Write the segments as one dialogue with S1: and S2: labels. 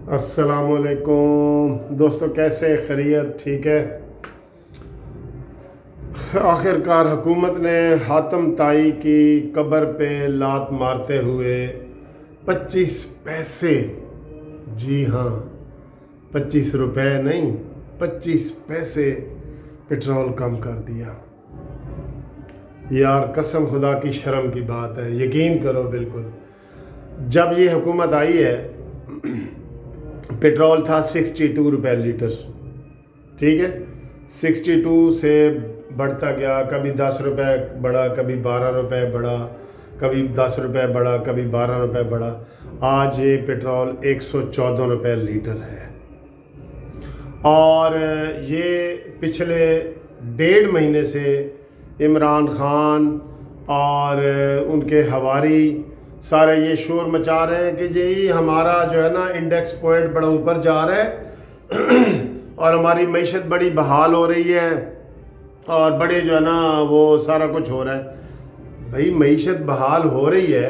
S1: السلام علیکم دوستو، کیسے خیریت؟ ٹھیک ہے۔ آخر کار حکومت نے حاتم طائی کی قبر پہ لات مارتے ہوئے 25 پیسے، جی ہاں 25 روپے نہیں، 25 پیسے پٹرول کم کر دیا۔ یار قسم خدا کی شرم کی بات ہے، یقین کرو۔ بالکل جب یہ حکومت آئی ہے پٹرول تھا 62 روپے لیٹر، ٹھیک ہے، 62 سے بڑھتا گیا، کبھی 10 روپے بڑھا، کبھی 12 روپے بڑھا، کبھی 10 روپے بڑھا، کبھی 12 روپے بڑھا۔ آج یہ پٹرول 114 روپے لیٹر ہے، اور یہ پچھلے 1.5 مہینے سے عمران خان اور ان کے حواری سارے یہ شور مچا رہے ہیں کہ جی ہمارا جو ہے نا انڈیکس پوائنٹ بڑا اوپر جا رہا ہے اور ہماری معیشت بڑی بحال ہو رہی ہے اور بڑے جو ہے نا وہ سارا کچھ ہو رہا ہے۔ بھائی معیشت بحال ہو رہی ہے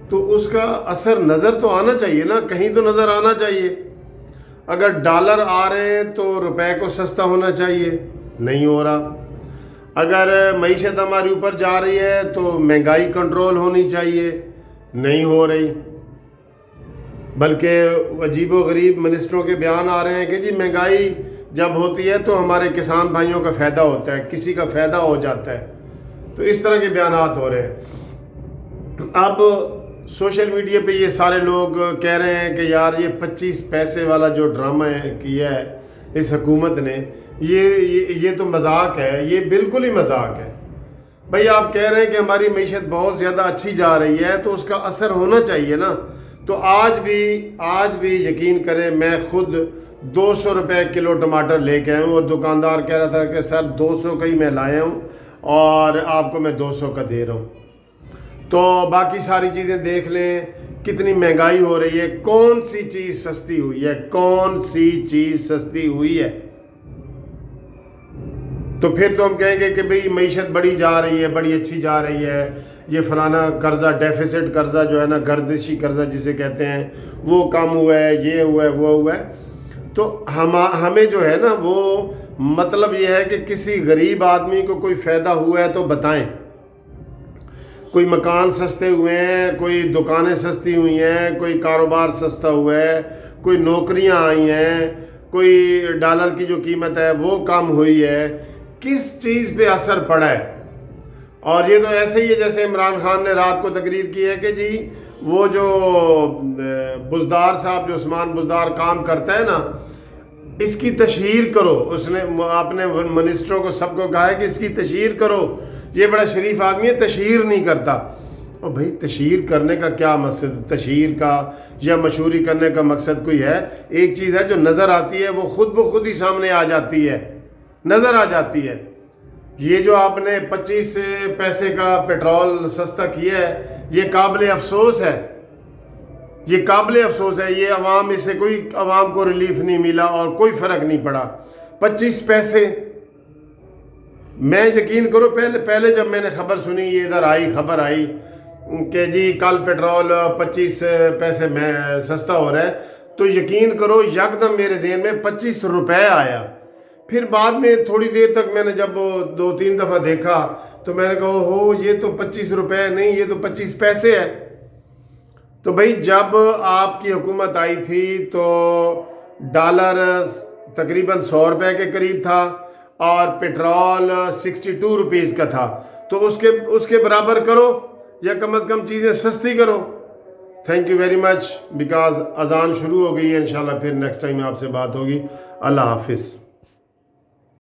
S1: تو اس کا اثر نظر تو آنا چاہیے نا، کہیں تو نظر آنا چاہیے۔ اگر ڈالر آ رہے ہیں تو روپے کو سستا ہونا چاہیے، نہیں ہو رہا۔ اگر معیشت ہماری اوپر جا رہی ہے تو مہنگائی کنٹرول ہونی چاہیے، نہیں ہو رہی، بلکہ عجیب و غریب منسٹروں کے بیان آ رہے ہیں کہ جی مہنگائی جب ہوتی ہے تو ہمارے کسان بھائیوں کا فائدہ ہوتا ہے، کسی کا فائدہ ہو جاتا ہے۔ تو اس طرح کے بیانات ہو رہے ہیں۔ اب سوشل میڈیا پہ یہ سارے لوگ کہہ رہے ہیں کہ یار یہ 25 پیسے والا جو ڈرامہ کیا ہے اس حکومت نے، یہ تو مذاق ہے، یہ بالکل ہی مذاق ہے۔ بھئی آپ کہہ رہے ہیں کہ ہماری معیشت بہت زیادہ اچھی جا رہی ہے تو اس کا اثر ہونا چاہیے نا۔ تو آج بھی یقین کریں، میں خود 200 روپے کلو ٹماٹر لے کے آیا ہوں، اور دکاندار کہہ رہا تھا کہ سر 200 کا ہی میں لایا ہوں اور آپ کو میں 200 کا دے رہا ہوں۔ تو باقی ساری چیزیں دیکھ لیں کتنی مہنگائی ہو رہی ہے، کون سی چیز سستی ہوئی ہے، کون سی چیز سستی ہوئی ہے؟ تو پھر تو ہم کہیں گے کہ بھئی معیشت بڑی جا رہی ہے، بڑی اچھی جا رہی ہے، یہ فلانا قرضہ، ڈیفیسٹ قرضہ جو ہے نا، گردشی قرضہ جسے کہتے ہیں، وہ کم ہوا ہے، یہ ہوا ہے، وہ ہوا ہے۔ تو ہمیں جو ہے نا وہ مطلب یہ ہے کہ کسی غریب آدمی کو کوئی فائدہ ہوا ہے تو بتائیں۔ کوئی مکان سستے ہوئے ہیں، کوئی دکانیں سستی ہوئی ہیں، کوئی کاروبار سستا ہوا ہے، کوئی نوکریاں آئی ہیں، کوئی ڈالر کی جو قیمت ہے وہ کم ہوئی ہے، کس چیز پہ اثر پڑا ہے؟ اور یہ تو ایسے ہی ہے جیسے عمران خان نے رات کو تقریر کی ہے کہ جی وہ جو بزدار صاحب، جو عثمان بزدار کام کرتا ہے نا، اس کی تشہیر کرو۔ اس نے اپنے منسٹروں کو سب کو کہا ہے کہ اس کی تشہیر کرو، یہ بڑا شریف آدمی ہے، تشہیر نہیں کرتا۔ اور بھائی تشہیر کرنے کا کیا مقصد؟ تشہیر کا یا مشہوری کرنے کا مقصد کوئی ہے؟ ایک چیز ہے جو نظر آتی ہے وہ خود بخود ہی سامنے آ جاتی ہے، نظر آ جاتی ہے۔ یہ جو آپ نے 25 پیسے کا پٹرول سستا کیا ہے، یہ قابل افسوس ہے، یہ قابل افسوس ہے۔ یہ عوام، اس سے کوئی عوام کو ریلیف نہیں ملا اور کوئی فرق نہیں پڑا۔ 25 پیسے، میں یقین کرو پہلے جب میں نے خبر سنی، یہ ادھر آئی خبر آئی کہ جی کل پٹرول 25 پیسے میں سستا ہو رہا ہے، تو یقین کرو یکدم میرے ذہن میں 25 روپے آیا۔ پھر بعد میں تھوڑی دیر تک میں نے جب 2-3 دفعہ دیکھا تو میں نے کہا ہو یہ تو 25 روپے نہیں، یہ تو 25 پیسے ہے۔ تو بھئی جب آپ کی حکومت آئی تھی تو ڈالر تقریباً 100 روپے کے قریب تھا اور پٹرول 62 روپیز کا تھا، تو اس کے برابر کرو یا کم از کم چیزیں سستی کرو۔ Thank you very much, because اذان شروع ہو گئی ہے، انشاءاللہ پھر نیکسٹ ٹائم آپ سے بات ہوگی۔ اللہ حافظ۔